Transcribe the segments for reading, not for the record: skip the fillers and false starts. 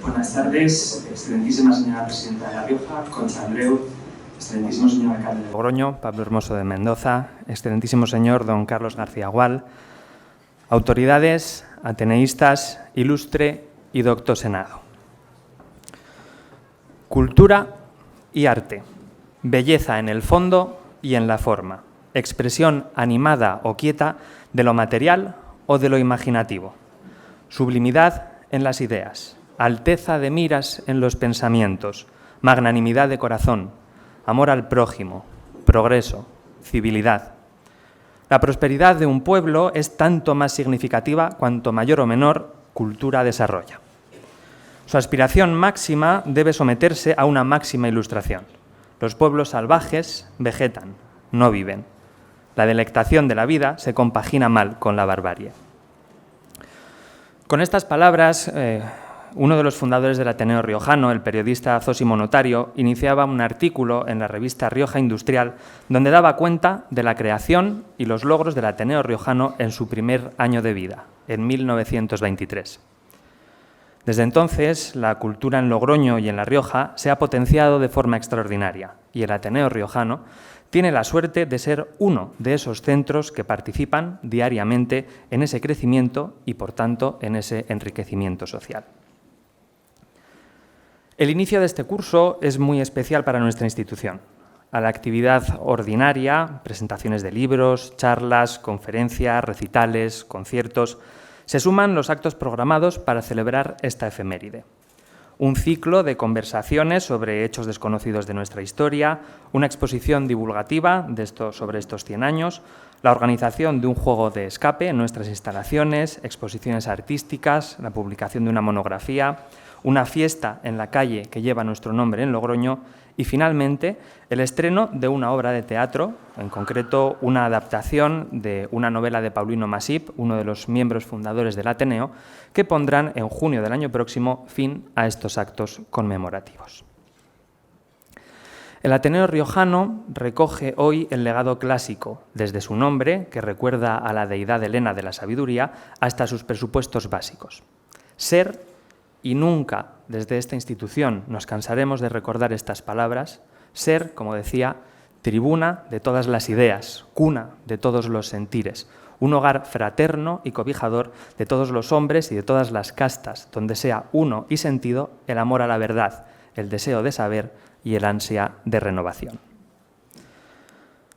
Buenas tardes, excelentísima señora presidenta de La Rioja, Concha Andreu, excelentísimo señor alcalde de Logroño, Pablo Hermoso de Mendoza, excelentísimo señor don Carlos García Gual, autoridades, ateneístas, ilustre y docto Senado. Cultura y arte, belleza en el fondo y en la forma, expresión animada o quieta de lo material o de lo imaginativo, sublimidad en las ideas, alteza de miras en los pensamientos, magnanimidad de corazón, amor al prójimo, progreso, civilidad. La prosperidad de un pueblo es tanto más significativa cuanto mayor o menor cultura desarrolla. Su aspiración máxima debe someterse a una máxima ilustración. Los pueblos salvajes vegetan, no viven. La delectación de la vida se compagina mal con la barbarie. Con estas palabras, uno de los fundadores del Ateneo Riojano, el periodista Zósimo Notario, iniciaba un artículo en la revista Rioja Industrial donde daba cuenta de la creación y los logros del Ateneo Riojano en su primer año de vida, en 1923. Desde entonces, la cultura en Logroño y en La Rioja se ha potenciado de forma extraordinaria y el Ateneo Riojano tiene la suerte de ser uno de esos centros que participan diariamente en ese crecimiento y, por tanto, en ese enriquecimiento social. El inicio de este curso es muy especial para nuestra institución. A la actividad ordinaria, presentaciones de libros, charlas, conferencias, recitales, conciertos, se suman los actos programados para celebrar esta efeméride. Un ciclo de conversaciones sobre hechos desconocidos de nuestra historia, una exposición divulgativa sobre estos 100 años, la organización de un juego de escape en nuestras instalaciones, exposiciones artísticas, la publicación de una monografía, una fiesta en la calle que lleva nuestro nombre en Logroño y, finalmente, el estreno de una obra de teatro, en concreto una adaptación de una novela de Paulino Masip, uno de los miembros fundadores del Ateneo, que pondrán en junio del año próximo fin a estos actos conmemorativos. El Ateneo Riojano recoge hoy el legado clásico, desde su nombre, que recuerda a la deidad Helena de la sabiduría, hasta sus presupuestos básicos. Ser, y nunca desde esta institución nos cansaremos de recordar estas palabras, ser, como decía, tribuna de todas las ideas, cuna de todos los sentires, un hogar fraterno y cobijador de todos los hombres y de todas las castas, donde sea uno y sentido el amor a la verdad, el deseo de saber y el ansia de renovación.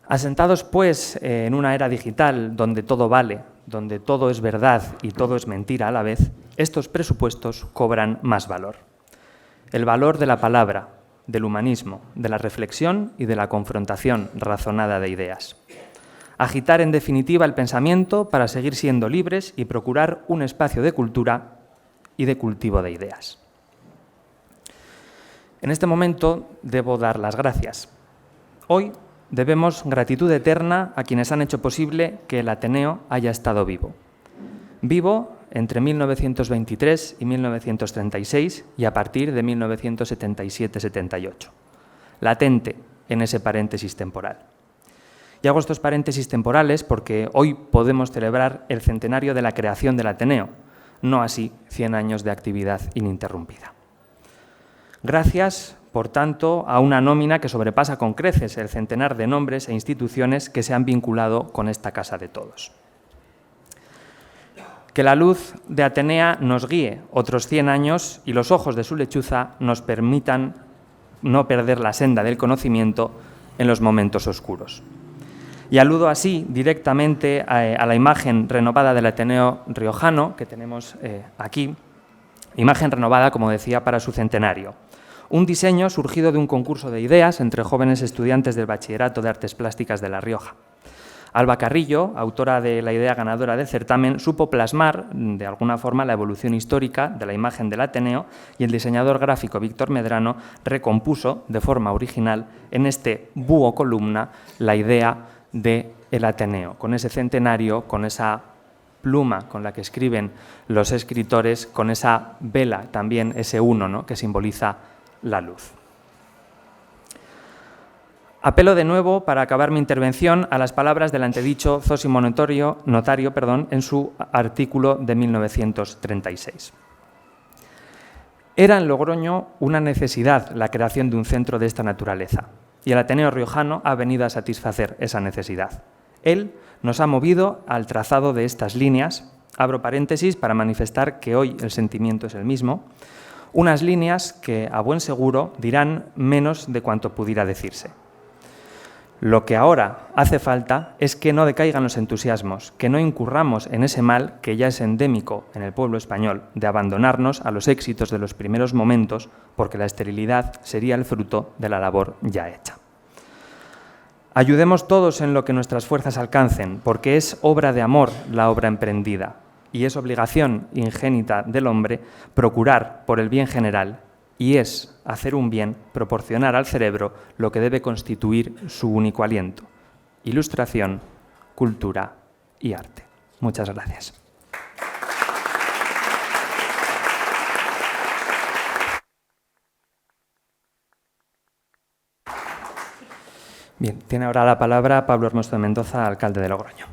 Asentados, pues, en una era digital donde todo vale, donde todo es verdad y todo es mentira a la vez, estos presupuestos cobran más valor. El valor de la palabra, del humanismo, de la reflexión y de la confrontación razonada de ideas. Agitar, en definitiva, el pensamiento para seguir siendo libres y procurar un espacio de cultura y de cultivo de ideas. En este momento debo dar las gracias. Hoy debemos gratitud eterna a quienes han hecho posible que el Ateneo haya estado vivo. Vivo entre 1923 y 1936 y a partir de 1977-78. Latente en ese paréntesis temporal. Y hago estos paréntesis temporales porque hoy podemos celebrar el centenario de la creación del Ateneo, no así 100 años de actividad ininterrumpida. Gracias, por tanto, a una nómina que sobrepasa con creces el centenar de nombres e instituciones que se han vinculado con esta casa de todos. Que la luz de Atenea nos guíe otros 100 años y los ojos de su lechuza nos permitan no perder la senda del conocimiento en los momentos oscuros. Y aludo así directamente a la imagen renovada del Ateneo Riojano que tenemos aquí, imagen renovada, como decía, para su centenario. Un diseño surgido de un concurso de ideas entre jóvenes estudiantes del Bachillerato de Artes Plásticas de La Rioja. Alba Carrillo, autora de la idea ganadora del certamen, supo plasmar de alguna forma la evolución histórica de la imagen del Ateneo y el diseñador gráfico Víctor Medrano recompuso de forma original en este búho columna la idea del Ateneo, con ese centenario, con esa pluma con la que escriben los escritores, con esa vela también, ese uno, ¿no?, que simboliza la luz. Apelo de nuevo, para acabar mi intervención, a las palabras del antedicho Zósimo Notario, en su artículo de 1936. Era en Logroño una necesidad la creación de un centro de esta naturaleza, y el Ateneo Riojano ha venido a satisfacer esa necesidad. Él nos ha movido al trazado de estas líneas, abro paréntesis para manifestar que hoy el sentimiento es el mismo, unas líneas que, a buen seguro, dirán menos de cuanto pudiera decirse. Lo que ahora hace falta es que no decaigan los entusiasmos, que no incurramos en ese mal que ya es endémico en el pueblo español, de abandonarnos a los éxitos de los primeros momentos, porque la esterilidad sería el fruto de la labor ya hecha. Ayudemos todos en lo que nuestras fuerzas alcancen, porque es obra de amor la obra emprendida, y es obligación ingénita del hombre procurar por el bien general, y es hacer un bien, proporcionar al cerebro lo que debe constituir su único aliento: ilustración, cultura y arte. Muchas gracias. Bien, tiene ahora la palabra Pablo Hermoso de Mendoza, alcalde de Logroño.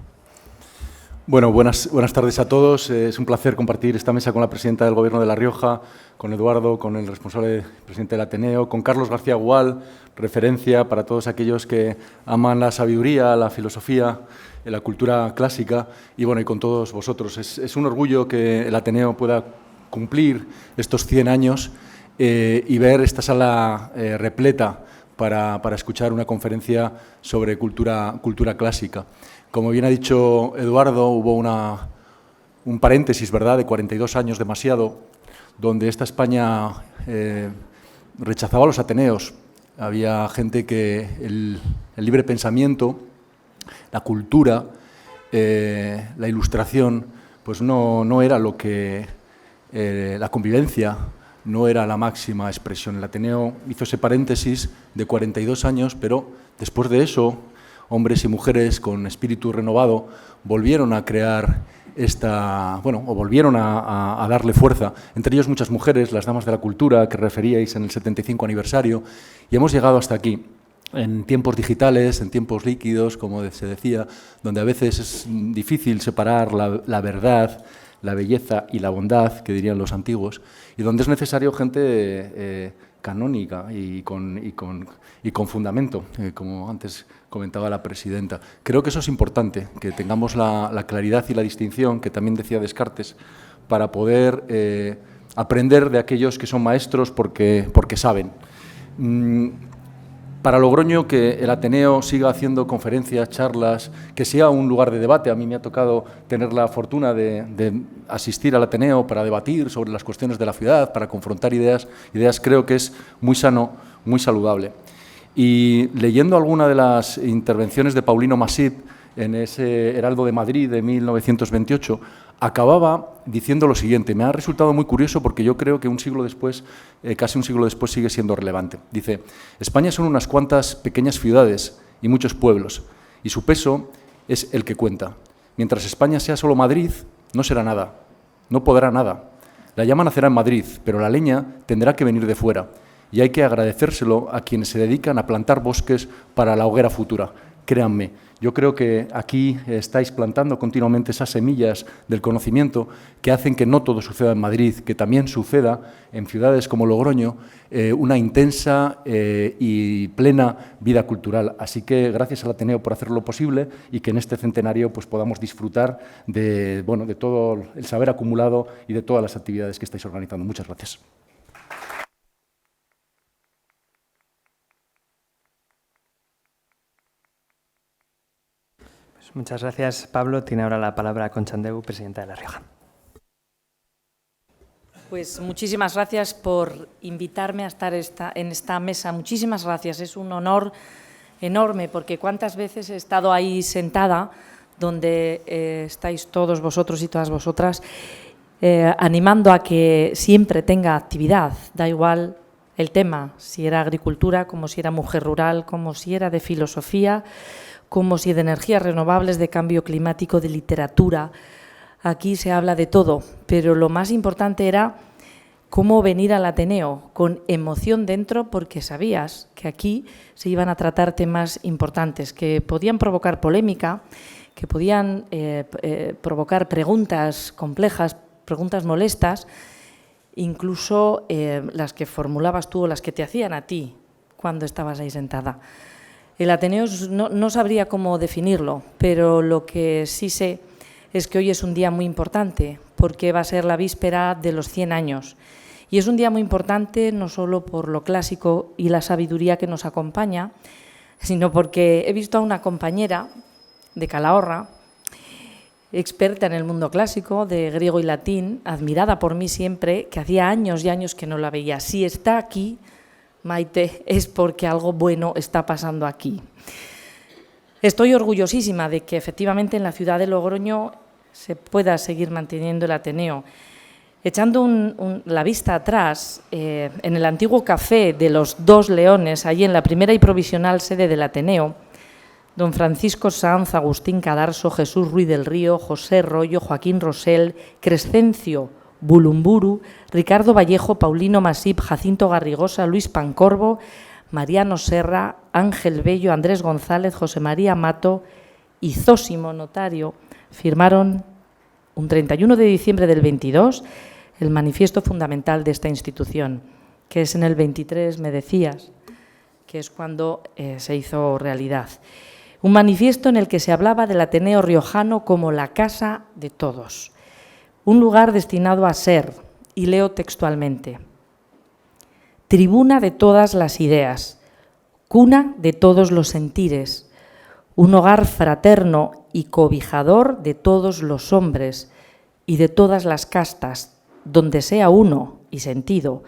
Bueno, buenas tardes a todos. Es un placer compartir esta mesa con la presidenta del Gobierno de La Rioja, con Eduardo, con el responsable presidente del Ateneo, con Carlos García Gual, referencia para todos aquellos que aman la sabiduría, la filosofía, la cultura clásica, y bueno, y con todos vosotros. Es un orgullo que el Ateneo pueda cumplir estos 100 años y ver esta sala repleta para escuchar una conferencia sobre cultura clásica. Como bien ha dicho Eduardo, hubo un paréntesis, ¿verdad?, de 42 años demasiado, donde esta España rechazaba a los ateneos. Había gente que el libre pensamiento, la cultura, la ilustración, pues no era lo que la convivencia no era la máxima expresión. El Ateneo hizo ese paréntesis de 42 años, pero después de eso, hombres y mujeres con espíritu renovado volvieron a crear volvieron a darle fuerza, entre ellos muchas mujeres, las damas de la cultura que referíais en el 75 aniversario, y hemos llegado hasta aquí, en tiempos digitales, en tiempos líquidos, como se decía, donde a veces es difícil separar la verdad, la belleza y la bondad, que dirían los antiguos, y donde es necesario gente canónica y con fundamento, como antes comentaba la presidenta. Creo que eso es importante, que tengamos la claridad y la distinción, que también decía Descartes, para poder aprender de aquellos que son maestros porque saben. Para Logroño, que el Ateneo siga haciendo conferencias, charlas, que sea un lugar de debate. A mí me ha tocado tener la fortuna de asistir al Ateneo para debatir sobre las cuestiones de la ciudad, para confrontar ideas creo que es muy sano, muy saludable. Y leyendo alguna de las intervenciones de Paulino Masip en ese Heraldo de Madrid de 1928, acababa diciendo lo siguiente. Me ha resultado muy curioso porque yo creo que un siglo después, casi un siglo después, sigue siendo relevante. Dice: España son unas cuantas pequeñas ciudades y muchos pueblos, y su peso es el que cuenta. Mientras España sea solo Madrid, no será nada, no podrá nada. La llama nacerá en Madrid, pero la leña tendrá que venir de fuera, y hay que agradecérselo a quienes se dedican a plantar bosques para la hoguera futura. Créanme, yo creo que aquí estáis plantando continuamente esas semillas del conocimiento que hacen que no todo suceda en Madrid, que también suceda en ciudades como Logroño una intensa y plena vida cultural. Así que gracias al Ateneo por hacerlo posible y que en este centenario pues, podamos disfrutar de todo el saber acumulado y de todas las actividades que estáis organizando. Muchas gracias. Muchas gracias, Pablo. Tiene ahora la palabra Concha Andeu, presidenta de La Rioja. Pues muchísimas gracias por invitarme a estar en esta mesa. Muchísimas gracias. Es un honor enorme porque cuántas veces he estado ahí sentada donde estáis todos vosotros y todas vosotras animando a que siempre tenga actividad. Da igual el tema, si era agricultura, como si era mujer rural, como si era de filosofía, como si de energías renovables, de cambio climático, de literatura. Aquí se habla de todo, pero lo más importante era cómo venir al Ateneo con emoción dentro, porque sabías que aquí se iban a tratar temas importantes, que podían provocar polémica, que podían provocar preguntas complejas, preguntas molestas, incluso las que formulabas tú o las que te hacían a ti cuando estabas ahí sentada. El Ateneo no sabría cómo definirlo, pero lo que sí sé es que hoy es un día muy importante porque va a ser la víspera de los 100 años. Y es un día muy importante no solo por lo clásico y la sabiduría que nos acompaña, sino porque he visto a una compañera de Calahorra, experta en el mundo clásico, de griego y latín, admirada por mí siempre, que hacía años y años que no la veía. Si está aquí, Maite, es porque algo bueno está pasando aquí. Estoy orgullosísima de que efectivamente en la ciudad de Logroño se pueda seguir manteniendo el Ateneo. Echando la vista atrás, en el antiguo café de los Dos Leones, allí en la primera y provisional sede del Ateneo, don Francisco Sanz, Agustín Cadarso, Jesús Ruiz del Río, José Rollo, Joaquín Rosell, Crescencio Bulumburu, Ricardo Vallejo, Paulino Masip, Jacinto Garrigosa, Luis Pancorbo, Mariano Serra, Ángel Bello, Andrés González, José María Mato y Zósimo Notario firmaron un 31 de diciembre del 22 el manifiesto fundamental de esta institución, que es en el 23, me decías, que es cuando se hizo realidad. Un manifiesto en el que se hablaba del Ateneo riojano como la casa de todos, un lugar destinado a ser, y leo textualmente, tribuna de todas las ideas, cuna de todos los sentires, un hogar fraterno y cobijador de todos los hombres y de todas las castas, donde sea uno y sentido,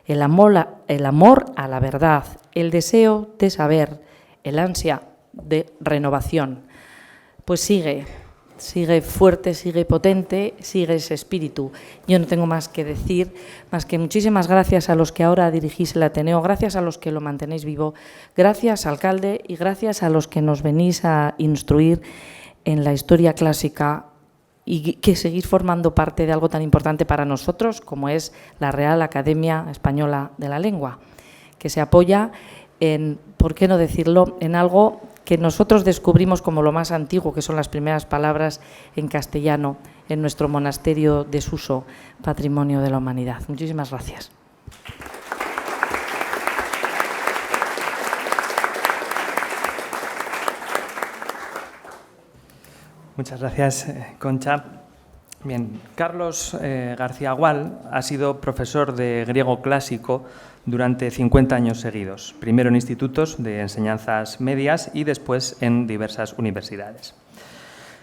el amor a la verdad, el deseo de saber, el ansia de renovación. Pues sigue fuerte, sigue potente, sigue ese espíritu. Yo no tengo más que decir, más que muchísimas gracias a los que ahora dirigís el Ateneo, gracias a los que lo mantenéis vivo, gracias, alcalde, y gracias a los que nos venís a instruir en la historia clásica y que seguís formando parte de algo tan importante para nosotros como es la Real Academia Española de la Lengua, que se apoya en, ¿por qué no decirlo?, en algo que nosotros descubrimos como lo más antiguo, que son las primeras palabras en castellano en nuestro monasterio de Suso, Patrimonio de la Humanidad. Muchísimas gracias. Muchas gracias, Concha. Bien, Carlos García Gual ha sido profesor de griego clásico durante 50 años seguidos, primero en institutos de enseñanzas medias y después en diversas universidades.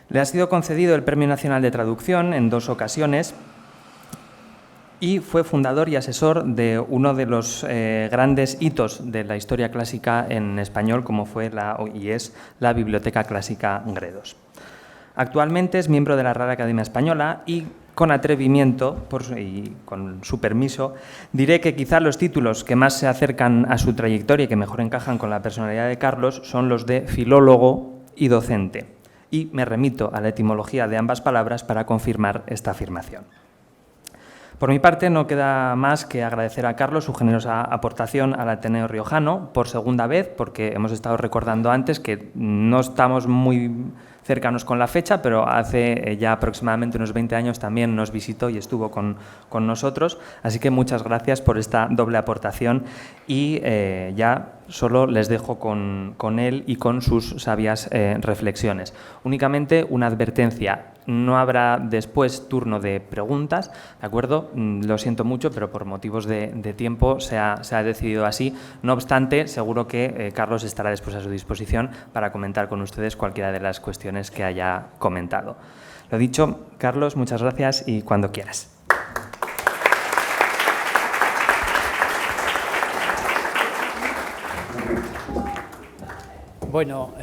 Le ha sido concedido el Premio Nacional de Traducción en 2 ocasiones y fue fundador y asesor de uno de los grandes hitos de la historia clásica en español, como fue y es la Biblioteca Clásica Gredos. Actualmente es miembro de la Real Academia Española y, con atrevimiento y con su permiso, diré que quizá los títulos que más se acercan a su trayectoria y que mejor encajan con la personalidad de Carlos son los de filólogo y docente. Y me remito a la etimología de ambas palabras para confirmar esta afirmación. Por mi parte, no queda más que agradecer a Carlos su generosa aportación al Ateneo riojano por segunda vez, porque hemos estado recordando antes que no estamos muy cercanos con la fecha, pero hace ya aproximadamente unos 20 años también nos visitó y estuvo con nosotros. Así que muchas gracias por esta doble aportación y ya solo les dejo con él y con sus sabias reflexiones. Únicamente una advertencia. No habrá después turno de preguntas, ¿de acuerdo? Lo siento mucho, pero por motivos de tiempo se ha decidido así. No obstante, seguro que Carlos estará después a su disposición para comentar con ustedes cualquiera de las cuestiones que haya comentado. Lo dicho, Carlos, muchas gracias y cuando quieras. Bueno,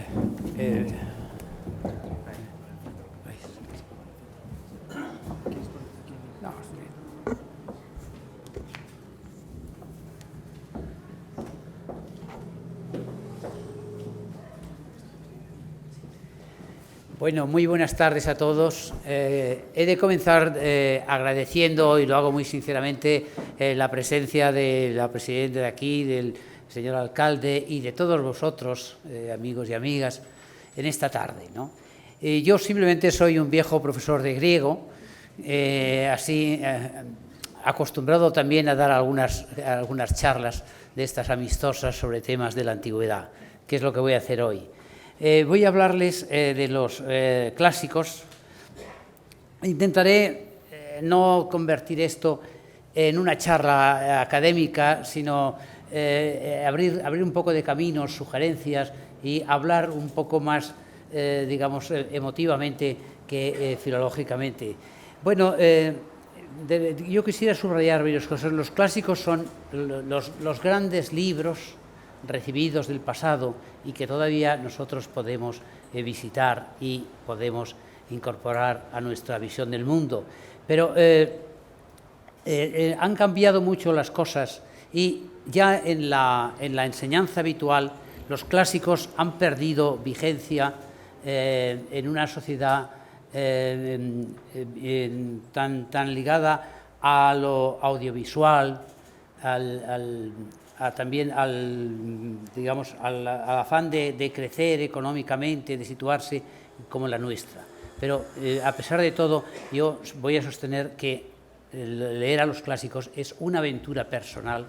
Bueno, muy buenas tardes a todos. He de comenzar agradeciendo, y lo hago muy sinceramente, la presencia de la presidenta de aquí, del señor alcalde y de todos vosotros, amigos y amigas, en esta tarde, ¿no? Yo simplemente soy un viejo profesor de griego, así acostumbrado también a dar algunas charlas de estas amistosas sobre temas de la antigüedad, que es lo que voy a hacer hoy. Voy a hablarles de los clásicos. Intentaré no convertir esto en una charla académica, sino abrir un poco de caminos, sugerencias y hablar un poco más, digamos, emotivamente que filológicamente. Bueno, yo quisiera subrayar varias cosas. Los clásicos son los grandes libros recibidos del pasado y que todavía nosotros podemos visitar y podemos incorporar a nuestra visión del mundo. Pero han cambiado mucho las cosas y ya en la enseñanza habitual los clásicos han perdido vigencia en una sociedad tan ligada a lo audiovisual, también digamos, al afán de crecer económicamente, de situarse como la nuestra. Pero a pesar de todo, yo voy a sostener que leer a los clásicos es una aventura personal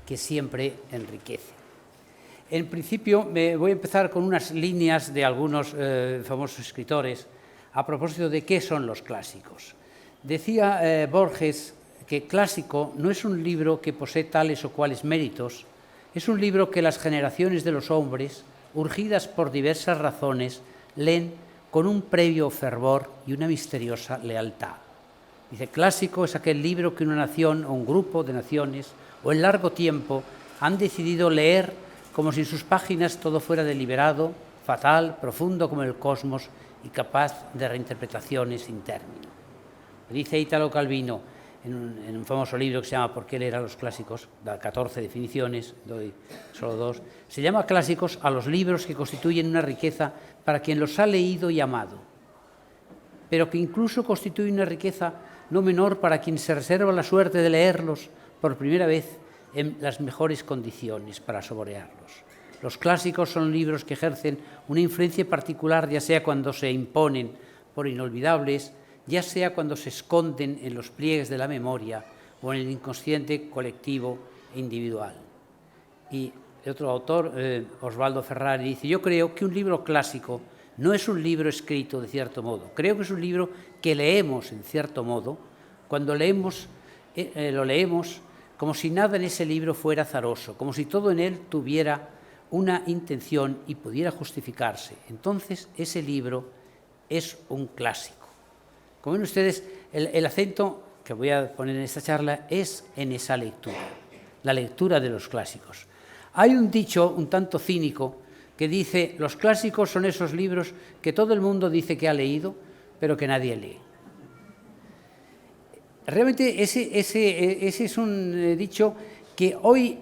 que siempre enriquece. En principio, voy a empezar con unas líneas de algunos famosos escritores a propósito de qué son los clásicos. Decía Borges que clásico no es un libro que posee tales o cuales méritos, es un libro que las generaciones de los hombres, urgidas por diversas razones, leen con un previo fervor y una misteriosa lealtad. Dice, clásico es aquel libro que una nación o un grupo de naciones o en largo tiempo han decidido leer como si en sus páginas todo fuera deliberado, fatal, profundo como el cosmos y capaz de reinterpretaciones sin término. Dice Italo Calvino en un famoso libro que se llama ¿Por qué leer a los clásicos? Da 14 definiciones, doy solo 2. Se llama clásicos a los libros que constituyen una riqueza para quien los ha leído y amado, pero que incluso constituye una riqueza no menor para quien se reserva la suerte de leerlos por primera vez en las mejores condiciones para saborearlos. Los clásicos son libros que ejercen una influencia particular, ya sea cuando se imponen por inolvidables, ya sea cuando se esconden en los pliegues de la memoria o en el inconsciente colectivo e individual. Y otro autor, Osvaldo Ferrari, dice, yo creo que un libro clásico no es un libro escrito de cierto modo, creo que es un libro que leemos en cierto modo, cuando leemos, lo leemos como si nada en ese libro fuera azaroso, como si todo en él tuviera una intención y pudiera justificarse. Entonces, ese libro es un clásico. Como ven ustedes, el acento que voy a poner en esta charla es en esa lectura, la lectura de los clásicos. Hay un dicho un tanto cínico que dice, los clásicos son esos libros que todo el mundo dice que ha leído, pero que nadie lee. Realmente ese es un dicho que hoy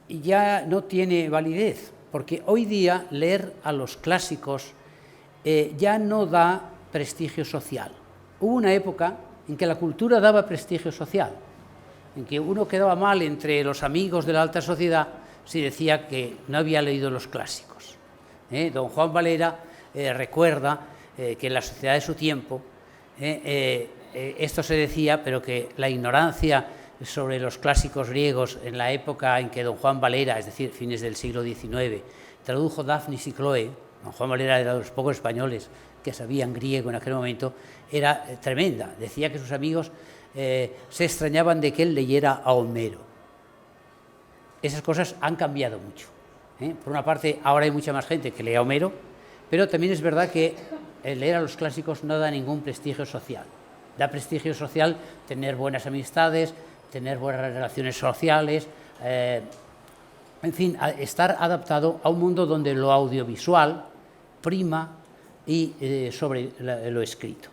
ya no tiene validez, porque hoy día leer a los clásicos ya no da prestigio social. Hubo una época en que la cultura daba prestigio social, en que uno quedaba mal entre los amigos de la alta sociedad si decía que no había leído los clásicos. Don Juan Valera recuerda que en la sociedad de su tiempo esto se decía, pero que la ignorancia sobre los clásicos griegos en la época en que don Juan Valera, es decir, fines del siglo XIX, tradujo Daphnis y Cloé, don Juan Valera era de los pocos españoles que sabían griego en aquel momento, era tremenda. Decía que sus amigos se extrañaban de que él leyera a Homero. Esas cosas han cambiado mucho. Por una parte, ahora hay mucha más gente que lee a Homero, pero también es verdad que leer a los clásicos no da ningún prestigio social. Da prestigio social tener buenas amistades, tener buenas relaciones sociales, en fin, estar adaptado a un mundo donde lo audiovisual prima y sobre lo escrito.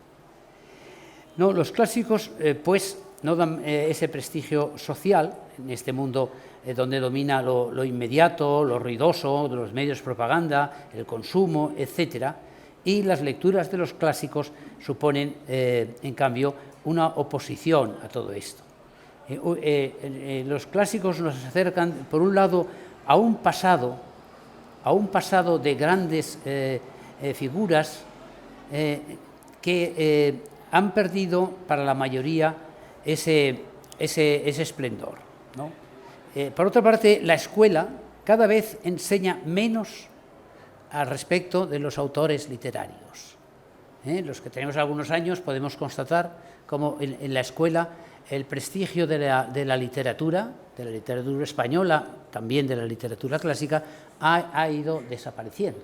No, los clásicos, pues, no dan ese prestigio social en este mundo donde domina lo inmediato, lo ruidoso, de los medios de propaganda, el consumo, etcétera, y las lecturas de los clásicos suponen, en cambio, una oposición a todo esto. Los clásicos nos acercan, por un lado, a un pasado de grandes figuras que han perdido para la mayoría ese ese esplendor, ¿no? Por otra parte, la escuela cada vez enseña menos al respecto de los autores literarios. Los que tenemos algunos años podemos constatar cómo en la escuela el prestigio de la literatura española, también de la literatura clásica, ha ido desapareciendo.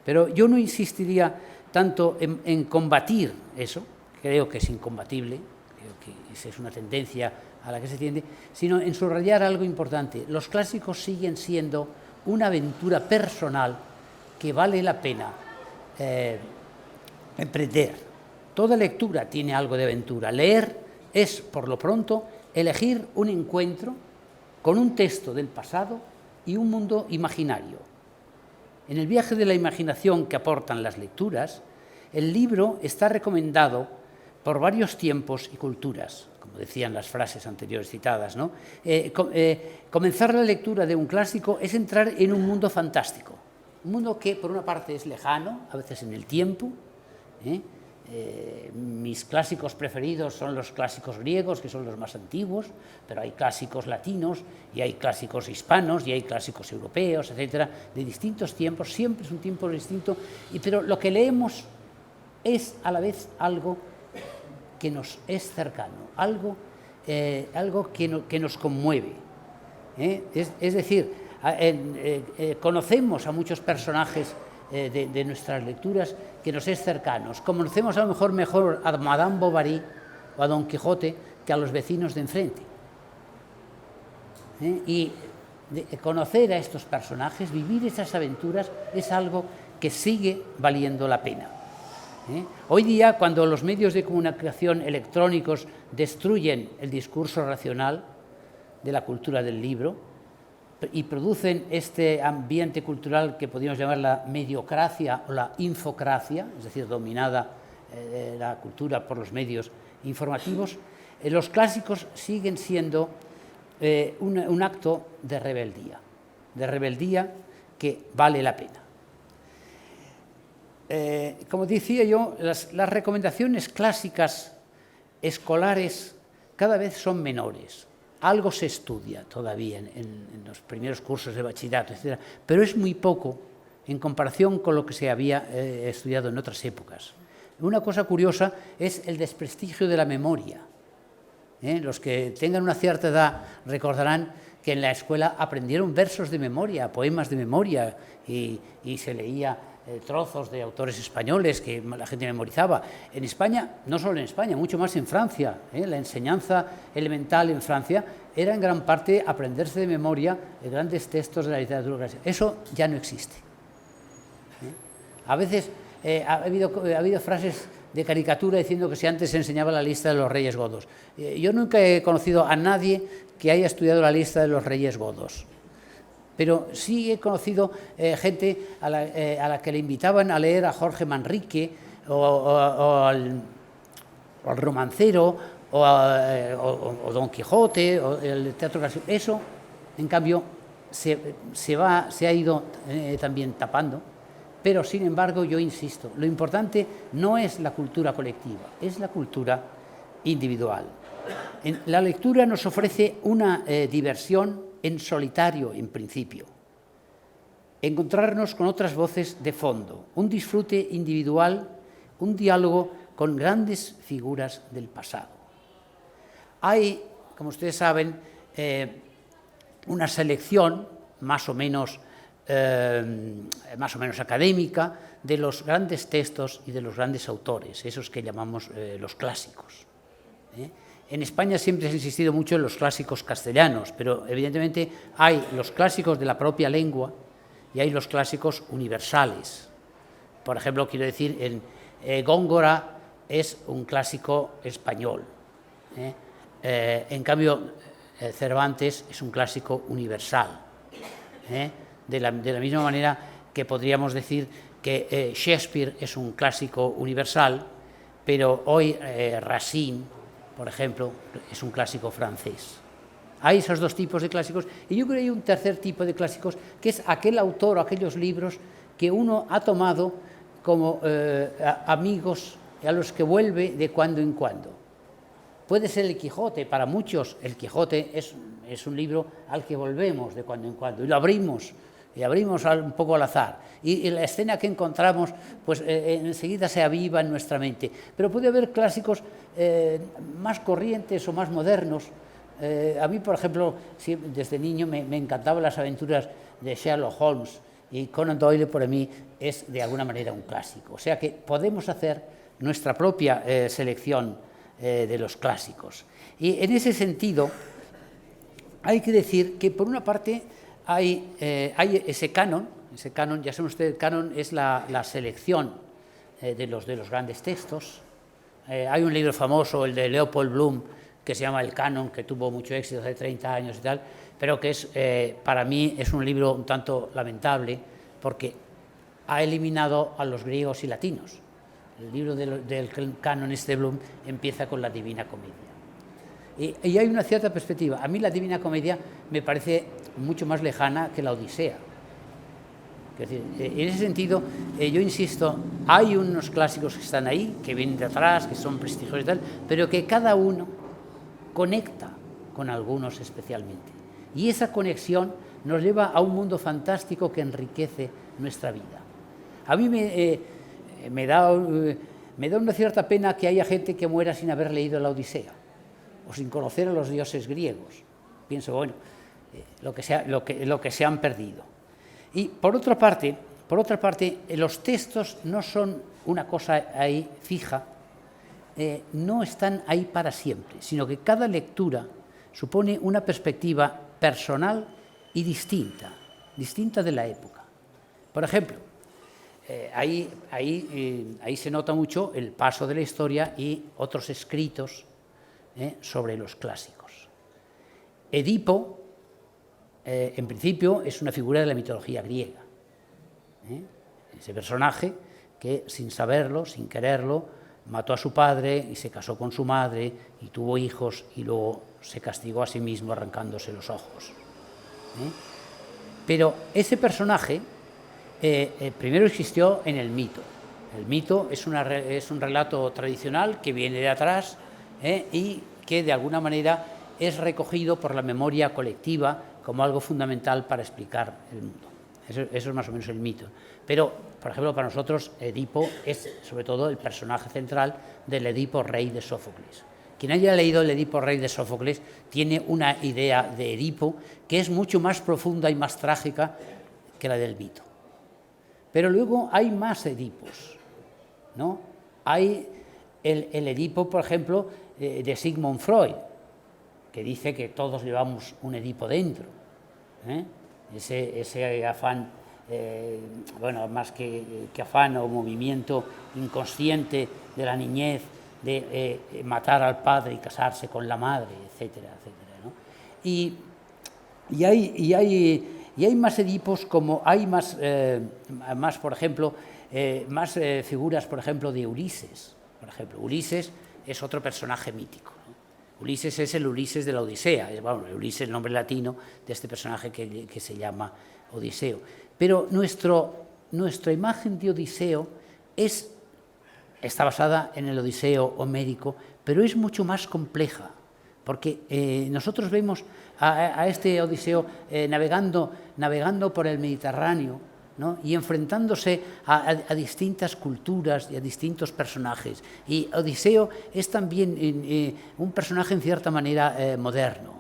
Pero yo no insistiría tanto en combatir eso, creo que es incombatible, creo que esa es una tendencia a la que se tiende, sino en subrayar algo importante. Los clásicos siguen siendo una aventura personal que vale la pena emprender. Toda lectura tiene algo de aventura. Leer es, por lo pronto, elegir un encuentro con un texto del pasado y un mundo imaginario. En el viaje de la imaginación que aportan las lecturas, el libro está recomendado por varios tiempos y culturas, como decían las frases anteriores citadas, ¿no? Comenzar la lectura de un clásico es entrar en un mundo fantástico, un mundo que por una parte es lejano, a veces en el tiempo. Mis clásicos preferidos son los clásicos griegos, que son los más antiguos, pero hay clásicos latinos y hay clásicos hispanos y hay clásicos europeos, etcétera, de distintos tiempos. Siempre es un tiempo distinto, pero lo que leemos es a la vez algo que nos es cercano, algo que nos conmueve. Es decir, conocemos a muchos personajes de nuestras lecturas que nos es cercanos. Conocemos a lo mejor a Madame Bovary o a Don Quijote que a los vecinos de enfrente. Y conocer a estos personajes, vivir esas aventuras, es algo que sigue valiendo la pena. Hoy día, cuando los medios de comunicación electrónicos destruyen el discurso racional de la cultura del libro y producen este ambiente cultural que podríamos llamar la mediocracia o la infocracia, es decir, dominada la cultura por los medios informativos, los clásicos siguen siendo un acto de rebeldía que vale la pena. Como decía yo, las recomendaciones clásicas escolares cada vez son menores. Algo se estudia todavía en los primeros cursos de bachillerato, etc., pero es muy poco en comparación con lo que se había estudiado en otras épocas. Una cosa curiosa es el desprestigio de la memoria. Los que tengan una cierta edad recordarán que en la escuela aprendieron versos de memoria, poemas de memoria, y se leía trozos de autores españoles que la gente memorizaba. En España, no solo en España, mucho más en Francia, la enseñanza elemental en Francia era en gran parte aprenderse de memoria grandes textos de la literatura clásica. Eso ya no existe. A veces ha habido frases de caricatura diciendo que si antes se enseñaba la lista de los reyes godos. Yo nunca he conocido a nadie que haya estudiado la lista de los reyes godos. Pero sí he conocido gente a la que le invitaban a leer a Jorge Manrique o al romancero o Don Quijote o el teatro clásico. Eso, en cambio, se ha ido también tapando, pero sin embargo yo insisto, lo importante no es la cultura colectiva, es la cultura individual. La lectura nos ofrece una diversión en solitario, en principio. Encontrarnos con otras voces de fondo, un disfrute individual, un diálogo con grandes figuras del pasado. Hay, como ustedes saben, una selección más o menos académica de los grandes textos y de los grandes autores, esos que llamamos los clásicos. En España siempre se ha insistido mucho en los clásicos castellanos, pero evidentemente hay los clásicos de la propia lengua y hay los clásicos universales. Por ejemplo, quiero decir, Góngora es un clásico español. En cambio, Cervantes es un clásico universal. De la misma manera que podríamos decir que Shakespeare es un clásico universal, pero hoy Racine, por ejemplo, es un clásico francés. Hay esos dos tipos de clásicos, y yo creo que hay un tercer tipo de clásicos, que es aquel autor o aquellos libros que uno ha tomado como amigos a los que vuelve de cuando en cuando. Puede ser el Quijote, para muchos el Quijote es un libro al que volvemos de cuando en cuando y lo abrimos un poco al azar. Y la escena que encontramos, pues enseguida se aviva en nuestra mente. Pero puede haber clásicos más corrientes o más modernos. A mí, por ejemplo, desde niño me encantaban las aventuras de Sherlock Holmes, y Conan Doyle para mí es de alguna manera un clásico. O sea que podemos hacer nuestra propia selección de los clásicos. Y en ese sentido hay que decir que por una parte hay ese canon, ya saben ustedes, el canon es la selección de los grandes textos. Hay un libro famoso, el de Leopold Bloom, que se llama El Canon, que tuvo mucho éxito hace 30 años y tal, pero que para mí es un libro un tanto lamentable porque ha eliminado a los griegos y latinos. El libro del Canon de Bloom empieza con la Divina Comedia. Y hay una cierta perspectiva. A mí la Divina Comedia me parece mucho más lejana que la Odisea. Es decir, en ese sentido, yo insisto, hay unos clásicos que están ahí, que vienen de atrás, que son prestigiosos y tal, pero que cada uno conecta con algunos especialmente. Y esa conexión nos lleva a un mundo fantástico que enriquece nuestra vida. A mí me da una cierta pena que haya gente que muera sin haber leído la Odisea o sin conocer a los dioses griegos. Pienso, bueno, lo que se han perdido. Y por otra parte, los textos no son una cosa ahí fija, no están ahí para siempre, sino que cada lectura supone una perspectiva personal y distinta de la época. Por ejemplo, ahí se nota mucho el paso de la historia y otros escritos sobre los clásicos. Edipo, en principio, es una figura de la mitología griega. Ese personaje que, sin saberlo, sin quererlo, mató a su padre y se casó con su madre y tuvo hijos y luego se castigó a sí mismo arrancándose los ojos. Pero ese personaje primero existió en el mito. El mito es un relato tradicional que viene de atrás y que de alguna manera es recogido por la memoria colectiva como algo fundamental para explicar el mundo. Eso es más o menos el mito. Pero, por ejemplo, para nosotros Edipo es sobre todo el personaje central del Edipo rey de Sófocles. Quien haya leído el Edipo rey de Sófocles tiene una idea de Edipo que es mucho más profunda y más trágica que la del mito. Pero luego hay más Edipos, ¿no? Hay el Edipo, por ejemplo, de Sigmund Freud, que dice que todos llevamos un Edipo dentro, ese afán, bueno, más que afán o movimiento inconsciente de la niñez, de matar al padre y casarse con la madre, etcétera, etcétera, ¿no? Y hay más Edipos, como hay más por ejemplo, más figuras, por ejemplo, de Ulises. Por ejemplo, Ulises es otro personaje mítico, ¿no? Ulises es el Ulises de la Odisea, bueno, Ulises es el nombre latino de este personaje que se llama Odiseo. Pero nuestra imagen de Odiseo está basada en el Odiseo homérico, pero es mucho más compleja, porque nosotros vemos a este Odiseo navegando por el Mediterráneo, ¿no? Y enfrentándose a distintas culturas y a distintos personajes. Y Odiseo es también un personaje en cierta manera moderno.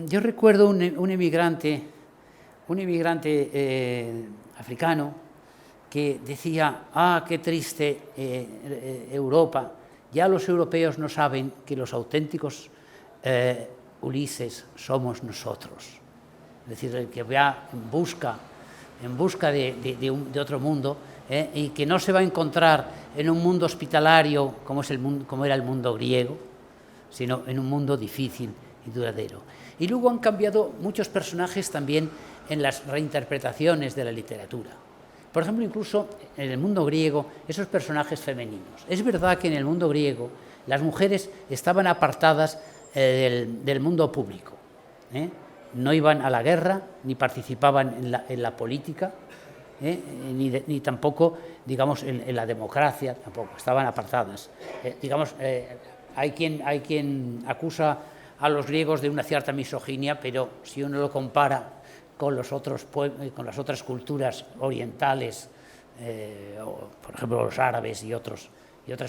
Yo recuerdo un emigrante africano que decía: qué triste Europa, ya los europeos no saben que los auténticos Ulises somos nosotros. Es decir, el que va en busca de otro mundo, y que no se va a encontrar en un mundo hospitalario como era el mundo griego, sino en un mundo difícil y duradero. Y luego han cambiado muchos personajes también en las reinterpretaciones de la literatura. Por ejemplo, incluso en el mundo griego, esos personajes femeninos. Es verdad que en el mundo griego las mujeres estaban apartadas del mundo público, no iban a la guerra, ni participaban en la política, ni tampoco, digamos, en la democracia, tampoco, estaban apartadas. hay quien acusa a los griegos de una cierta misoginia, pero si uno lo compara con las otras culturas orientales, por ejemplo los árabes y otras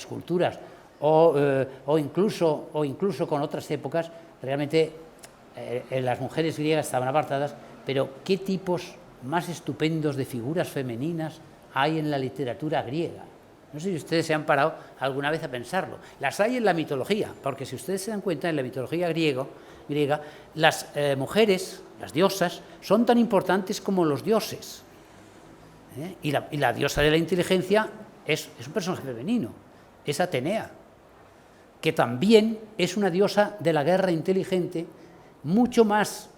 culturas, o incluso con otras épocas, realmente las mujeres griegas estaban apartadas, pero ¿qué tipos más estupendos de figuras femeninas hay en la literatura griega? No sé si ustedes se han parado alguna vez a pensarlo. Las hay en la mitología, porque si ustedes se dan cuenta, en la mitología griega, las mujeres, las diosas, son tan importantes como los dioses. Y la diosa de la inteligencia es un personaje femenino, es Atenea, que también es una diosa de la guerra inteligente, mucho más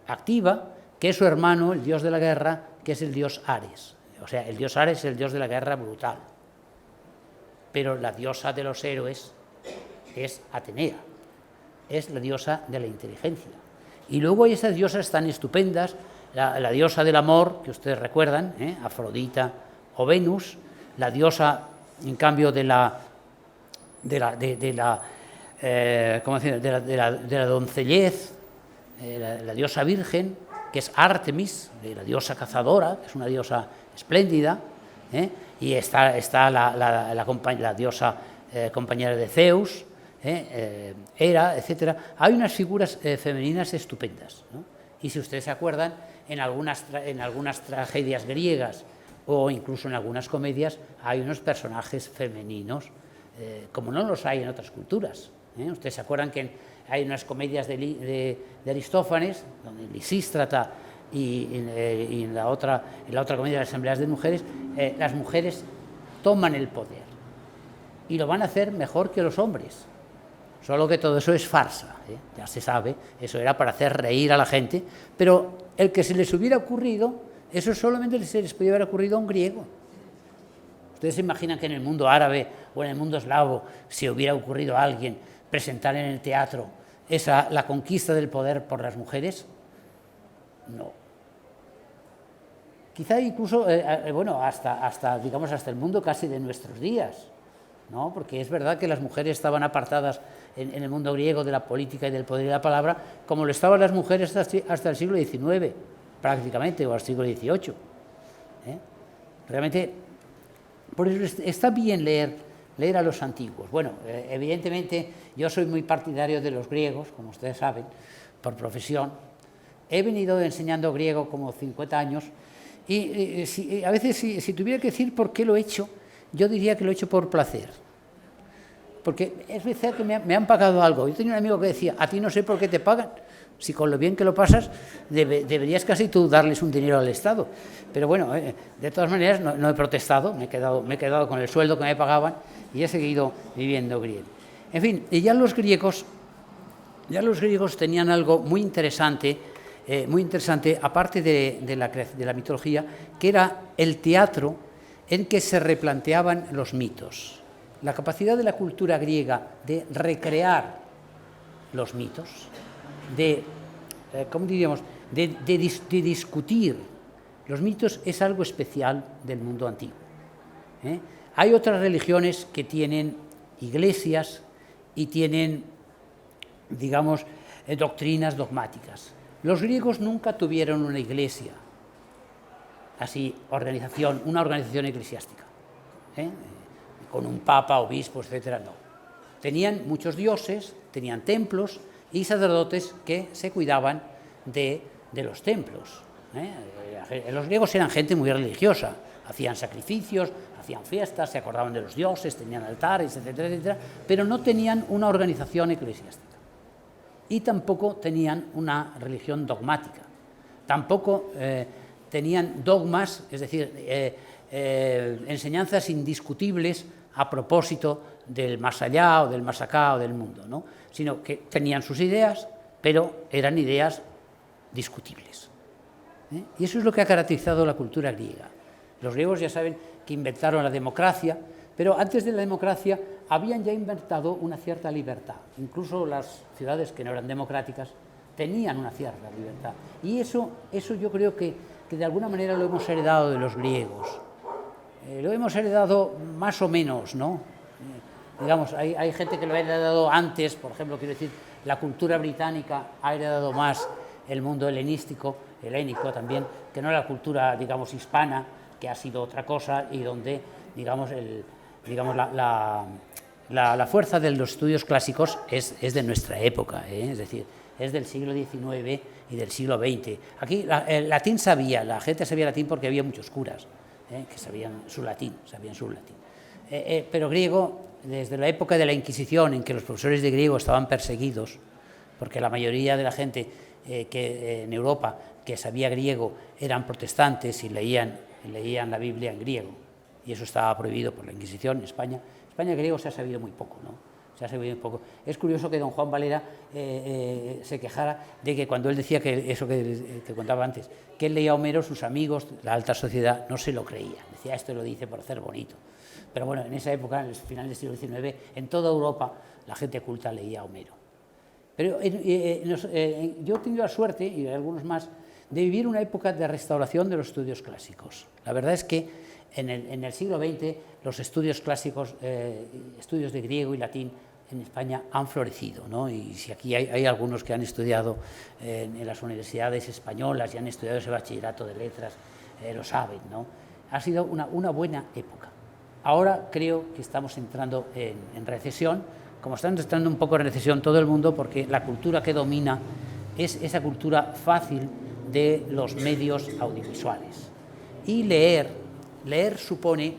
activa que su hermano, el dios de la guerra, que es el dios Ares. O sea, el dios Ares es el dios de la guerra brutal. Pero la diosa de los héroes es Atenea, es la diosa de la inteligencia. Y luego hay esas diosas tan estupendas, la diosa del amor, que ustedes recuerdan, Afrodita o Venus, la diosa, en cambio, de la doncellez, la diosa virgen, que es Artemis, la diosa cazadora, que es una diosa espléndida, y está la diosa compañera de Zeus, Hera, etc. Hay unas figuras femeninas estupendas, ¿no? Y si ustedes se acuerdan, en algunas tragedias griegas o incluso en algunas comedias hay unos personajes femeninos, como no los hay en otras culturas. Ustedes se acuerdan que hay unas comedias de Aristófanes, donde Lisístrata y en la otra comedia de las asambleas de mujeres, las mujeres toman el poder y lo van a hacer mejor que los hombres. Solo que todo eso es farsa, ya se sabe, eso era para hacer reír a la gente, pero el que se les hubiera ocurrido, eso solamente se les podía haber ocurrido a un griego. ¿Ustedes se imaginan que en el mundo árabe o en el mundo eslavo se hubiera ocurrido a alguien presentar en el teatro la conquista del poder por las mujeres? No. Quizá incluso, hasta el mundo casi de nuestros días, ¿no? Porque es verdad que las mujeres estaban apartadas en el mundo griego de la política y del poder y la palabra, como lo estaban las mujeres hasta el siglo XIX, prácticamente, o al siglo XVIII. Realmente, por eso está bien leer a los antiguos. Bueno, evidentemente yo soy muy partidario de los griegos, como ustedes saben, por profesión. He venido enseñando griego como 50 años y a veces si tuviera que decir por qué lo he hecho, yo diría que lo he hecho por placer. Porque es verdad que me han pagado algo. Yo tenía un amigo que decía, a ti no sé por qué te pagan, si con lo bien que lo pasas deberías casi tú darles un dinero al Estado. Pero bueno, de todas maneras no he protestado, me he quedado con el sueldo que me pagaban y he seguido viviendo griego. En fin, y ya los griegos tenían algo muy interesante, aparte de la mitología, que era el teatro en que se replanteaban los mitos. La capacidad de la cultura griega de recrear los mitos, de discutir los mitos, es algo especial del mundo antiguo. Hay otras religiones que tienen iglesias y tienen, doctrinas dogmáticas. Los griegos nunca tuvieron una iglesia, una organización eclesiástica, con un papa, obispos, etcétera, no. Tenían muchos dioses, tenían templos y sacerdotes que se cuidaban de los templos. Los griegos eran gente muy religiosa, hacían sacrificios, hacían fiestas, se acordaban de los dioses, tenían altares, etcétera, etcétera, pero no tenían una organización eclesiástica y tampoco tenían una religión dogmática, tampoco tenían dogmas, es decir, enseñanzas indiscutibles a propósito del más allá o del más acá o del mundo, ¿no? Sino que tenían sus ideas, pero eran ideas discutibles. Y eso es lo que ha caracterizado la cultura griega. Los griegos ya saben que inventaron la democracia, pero antes de la democracia habían ya inventado una cierta libertad. Incluso las ciudades que no eran democráticas tenían una cierta libertad. Y eso yo creo que de alguna manera lo hemos heredado de los griegos. Lo hemos heredado más o menos, ¿no? digamos, hay gente que lo ha heredado antes, por ejemplo, quiero decir, la cultura británica ha heredado más el mundo helénico también, que no la cultura, digamos, hispana, que ha sido otra cosa y donde, digamos, la fuerza de los estudios clásicos es de nuestra época, es decir, es del siglo XIX y del siglo XX. Aquí el latín la gente sabía latín porque había muchos curas que sabían su latín. Pero griego, desde la época de la Inquisición, en que los profesores de griego estaban perseguidos, porque la mayoría de la gente en Europa que sabía griego eran protestantes y leían la Biblia en griego, y eso estaba prohibido por la Inquisición en España. En España griego se ha sabido muy poco, ¿no? Se ha sabido muy poco. Es curioso que don Juan Valera se quejara de que cuando él decía que eso que contaba antes, que él leía a Homero, sus amigos, la alta sociedad, no se lo creían. Decía, esto lo dice por hacer bonito. Pero bueno, en esa época, en el final del siglo XIX, en toda Europa, la gente culta leía a Homero. Pero yo he tenido la suerte, y algunos más, de vivir una época de restauración de los estudios clásicos. La verdad es que en el siglo XX los estudios clásicos, estudios de griego y latín en España han florecido, ¿no? Y si aquí hay algunos que han estudiado en las universidades españolas y han estudiado ese bachillerato de letras, lo saben, ¿no? Ha sido una buena época. Ahora creo que estamos entrando en recesión, como está entrando un poco en recesión todo el mundo, porque la cultura que domina es esa cultura fácil de los medios audiovisuales. Y leer supone,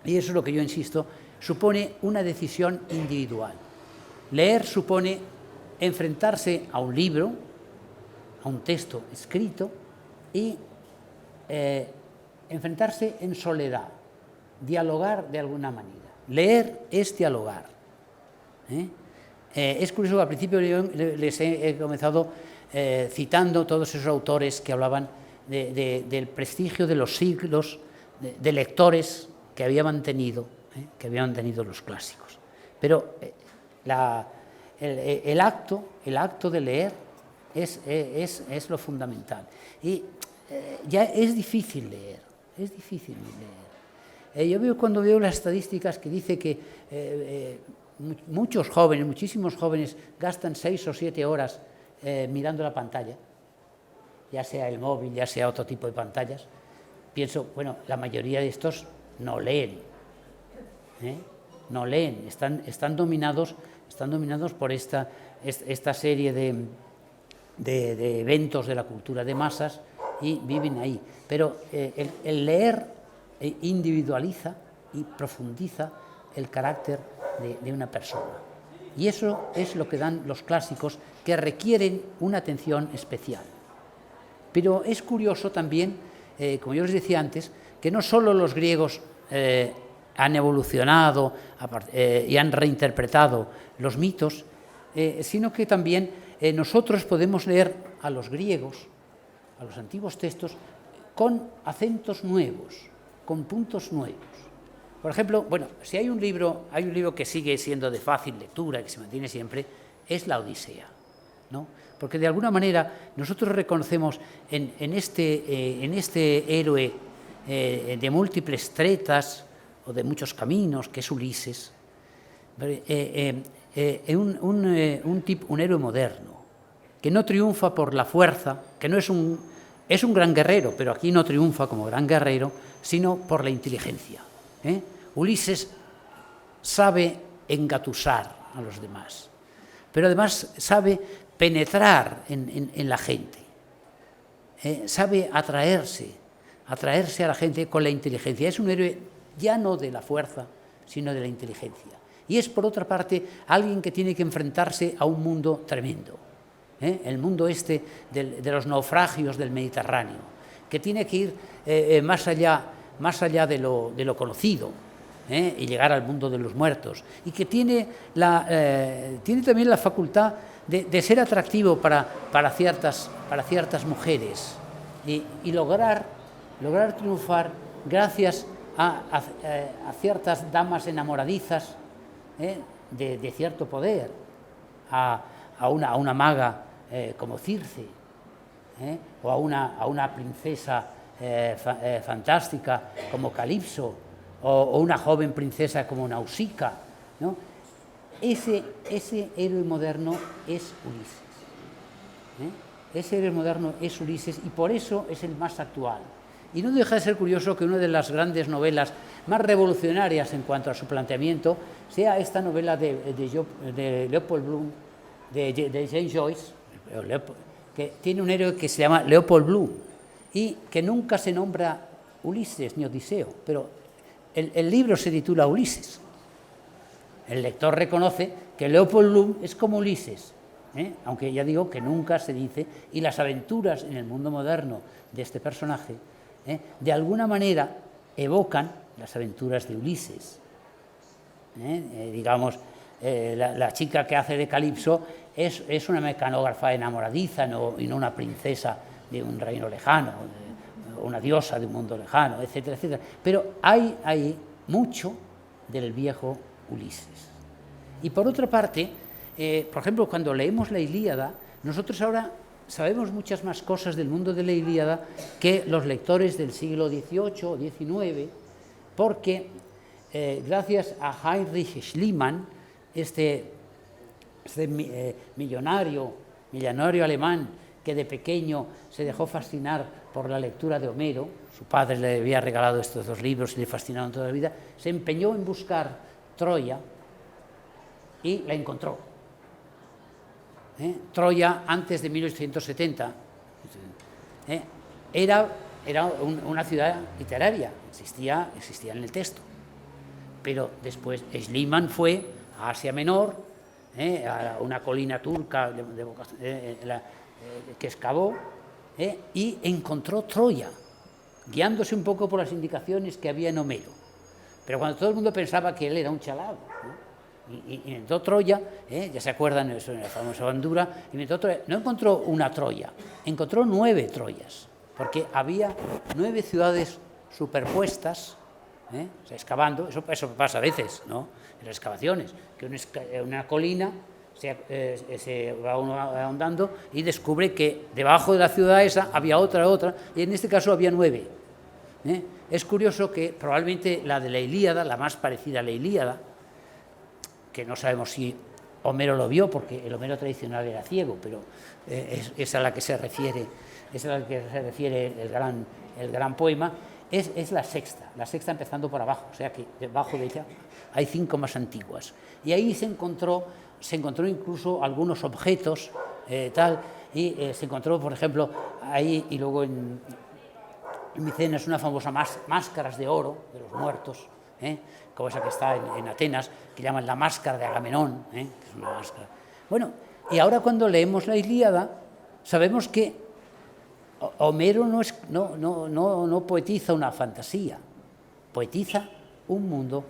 y eso es lo que yo insisto, supone una decisión individual. Leer supone enfrentarse a un libro, a un texto escrito, y enfrentarse en soledad, dialogar de alguna manera. Leer es dialogar. Es curioso que al principio les he comenzado citando todos esos autores que hablaban del prestigio de los siglos de lectores que habían mantenido los clásicos. Pero el acto de leer es lo fundamental. Y ya es difícil leer. Yo veo cuando veo las estadísticas que dice que muchos jóvenes, muchísimos jóvenes, gastan 6 o 7 horas mirando la pantalla, ya sea el móvil, ya sea otro tipo de pantallas. Pienso, bueno, la mayoría de estos no leen, están dominados por esta serie de eventos de la cultura de masas y viven ahí. Pero el leer individualiza y profundiza el carácter de una persona. Y eso es lo que dan los clásicos, que requieren una atención especial. Pero es curioso también, como yo les decía antes, que no solo los griegos han evolucionado y han reinterpretado los mitos, sino que también nosotros podemos leer a los griegos, a los antiguos textos, con acentos nuevos, con puntos nuevos. Por ejemplo, bueno, si hay un libro que sigue siendo de fácil lectura, que se mantiene siempre, es la Odisea, ¿no? Porque de alguna manera nosotros reconocemos en este héroe de múltiples tretas o de muchos caminos, que es Ulises, un héroe moderno, que no triunfa por la fuerza, que no es un gran guerrero, pero aquí no triunfa como gran guerrero, sino por la inteligencia. Ulises sabe engatusar a los demás, pero además sabe penetrar en la gente, sabe atraerse a la gente con la inteligencia. Es un héroe ya no de la fuerza, sino de la inteligencia. Y es, por otra parte, alguien que tiene que enfrentarse a un mundo tremendo, el mundo de los naufragios del Mediterráneo, que tiene que ir más allá de lo conocido, y llegar al mundo de los muertos, y que tiene también la facultad de ser atractivo para ciertas mujeres y lograr triunfar gracias a ciertas damas enamoradizas de cierto poder, a una maga como Circe, o a una princesa fantástica como Calipso, o una joven princesa como Nausicaa, ¿no? Ese héroe moderno es Ulises. Ese héroe moderno es Ulises y por eso es el más actual. Y no deja de ser curioso que una de las grandes novelas más revolucionarias en cuanto a su planteamiento sea esta novela de Leopold Bloom, de James Joyce, que tiene un héroe que se llama Leopold Bloom y que nunca se nombra Ulises ni Odiseo, pero el libro se titula Ulises. El lector reconoce que Leopold Bloom es como Ulises, aunque ya digo que nunca se dice, y las aventuras en el mundo moderno de este personaje, de alguna manera evocan las aventuras de Ulises. Digamos, la chica que hace de Calipso es una mecanógrafa enamoradiza y no una princesa de un reino lejano, una diosa de un mundo lejano, etcétera, etcétera. Pero hay ahí mucho del viejo Ulises. Y por otra parte, por ejemplo, cuando leemos la Ilíada, nosotros ahora sabemos muchas más cosas del mundo de la Ilíada que los lectores del siglo XVIII o XIX, porque gracias a Heinrich Schliemann, este millonario alemán que de pequeño se dejó fascinar por la lectura de Homero, su padre le había regalado estos dos libros y le fascinaron toda la vida, se empeñó en buscar Troya y la encontró. Troya, antes de 1870, era una ciudad literaria, existía en el texto. Pero después Schliemann fue a Asia Menor, a una colina turca que excavó, y encontró Troya, guiándose un poco por las indicaciones que había en Homero. Pero cuando todo el mundo pensaba que él era un chalado, y inventó Troya, ya se acuerdan de la famosa bandura, inventó Troya. No encontró una Troya, encontró 9 Troyas, porque había 9 ciudades superpuestas, o sea, excavando. Eso pasa a veces, ¿no?, en las excavaciones, que una colina se va uno ahondando y descubre que debajo de la ciudad esa había otra, y en este caso había 9. Es curioso que probablemente la de la Ilíada, la más parecida a la Ilíada, que no sabemos si Homero lo vio, porque el Homero tradicional era ciego, pero es a la que se refiere, el gran poema, es la sexta empezando por abajo, o sea que debajo de ella hay 5 más antiguas. Y ahí se encontró incluso algunos objetos, y se encontró, por ejemplo, ahí, y luego en Micenas, una famosa máscaras de oro de los muertos, como esa que está en Atenas, que llaman la máscara de Agamenón, que es una máscara. Bueno, y ahora cuando leemos la Ilíada, sabemos que Homero no poetiza una fantasía, poetiza un mundo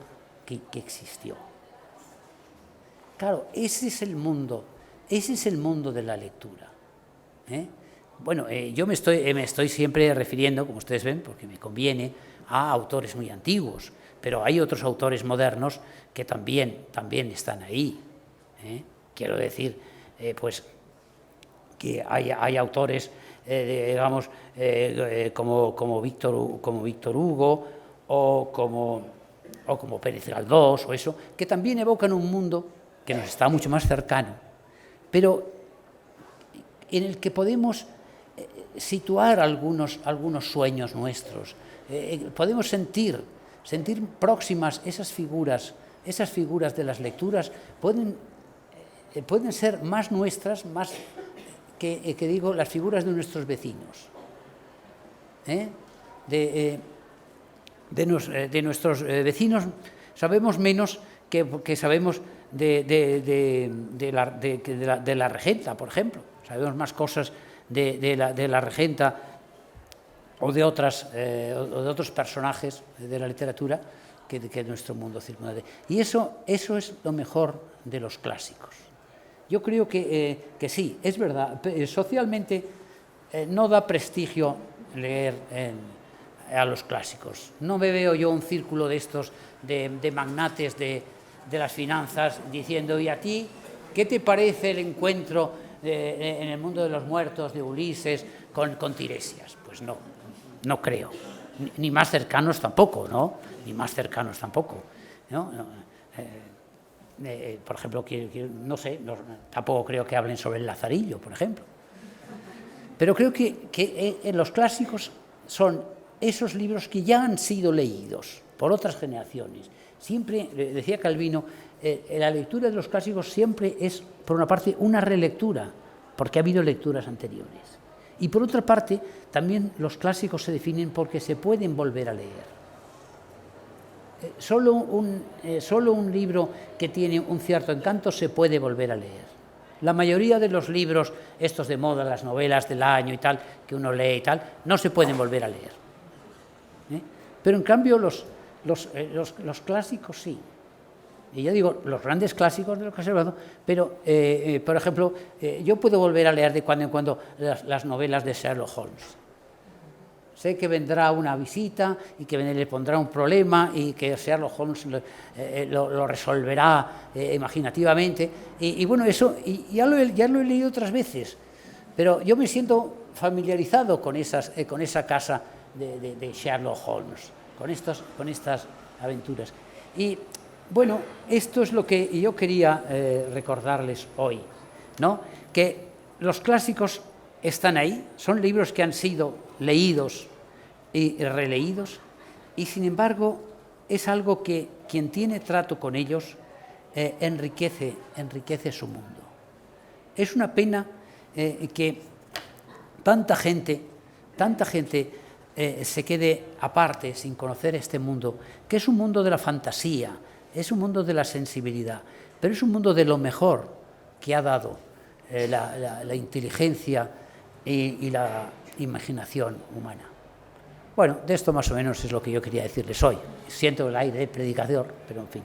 que existió. Claro, ese es el mundo de la lectura. Bueno, yo me estoy siempre refiriendo, como ustedes ven, porque me conviene, a autores muy antiguos, pero hay otros autores modernos que también están ahí. Quiero decir, pues que hay autores, digamos, como Víctor Hugo o como Pérez Galdós o eso, que también evocan un mundo que nos está mucho más cercano, pero en el que podemos situar algunos sueños nuestros, podemos sentir próximas esas figuras de las lecturas, pueden ser más nuestras, más que digo, las figuras de nuestros vecinos, de nuestros vecinos sabemos menos que sabemos de la regenta, por ejemplo. Sabemos más cosas de la regenta o de otros personajes de la literatura que de nuestro mundo circundante. Y eso es lo mejor de los clásicos. Yo creo que sí, es verdad. Socialmente no da prestigio leer a los clásicos. No me veo yo un círculo de estos de magnates de las finanzas diciendo: ¿y a ti qué te parece el encuentro en el mundo de los muertos de Ulises con Tiresias? Pues no creo. Ni más cercanos tampoco, ¿no? Ni más cercanos tampoco, ¿no? por ejemplo, no sé, tampoco creo que hablen sobre el Lazarillo, por ejemplo. Pero creo que los clásicos son esos libros que ya han sido leídos por otras generaciones. Siempre, decía Calvino, la lectura de los clásicos siempre es, por una parte, una relectura, porque ha habido lecturas anteriores. Y por otra parte, también los clásicos se definen porque se pueden volver a leer. Solo un libro que tiene un cierto encanto se puede volver a leer. La mayoría de los libros, estos de moda, las novelas del año y tal, que uno lee y tal, no se pueden volver a leer. Pero en cambio los clásicos sí. Y ya digo, los grandes clásicos de los que se ha hablado, pero, por ejemplo, yo puedo volver a leer de cuando en cuando las novelas de Sherlock Holmes. Sé que vendrá una visita y que le pondrá un problema y que Sherlock Holmes lo resolverá imaginativamente. Y bueno, eso ya lo he leído otras veces, pero yo me siento familiarizado con esa casa de Sherlock Holmes, con estas aventuras. Y bueno, esto es lo que yo quería recordarles hoy, ¿no? Que los clásicos están ahí, son libros que han sido leídos y releídos, y sin embargo es algo que quien tiene trato con ellos enriquece su mundo. Es una pena que tanta gente se quede aparte sin conocer este mundo, que es un mundo de la fantasía, es un mundo de la sensibilidad, pero es un mundo de lo mejor que ha dado la inteligencia y la imaginación humana. Bueno, de esto más o menos es lo que yo quería decirles hoy. Siento el aire de predicador, pero en fin.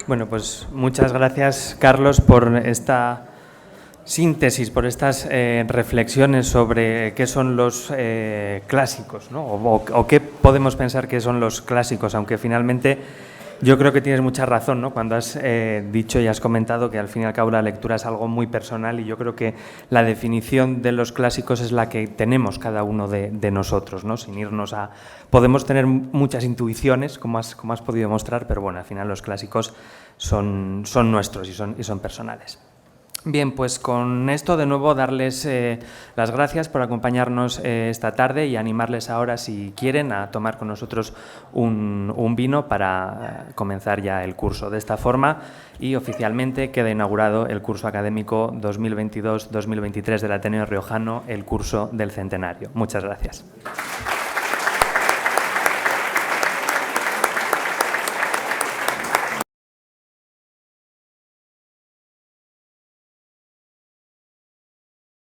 Bueno, pues muchas gracias, Carlos, por esta síntesis, por estas reflexiones sobre qué son los clásicos, ¿no? O qué podemos pensar que son los clásicos, aunque finalmente yo creo que tienes mucha razón, ¿no? Cuando has dicho y has comentado que al fin y al cabo la lectura es algo muy personal, y yo creo que la definición de los clásicos es la que tenemos cada uno de nosotros, ¿no? Sin irnos a... Podemos tener muchas intuiciones, como has podido mostrar, pero bueno, al final los clásicos son nuestros y son personales. Bien, pues con esto de nuevo darles las gracias por acompañarnos esta tarde y animarles ahora, si quieren, a tomar con nosotros un vino para comenzar ya el curso. De esta forma, y oficialmente queda inaugurado el curso académico 2022-2023 del Ateneo Riojano, el curso del Centenario. Muchas gracias.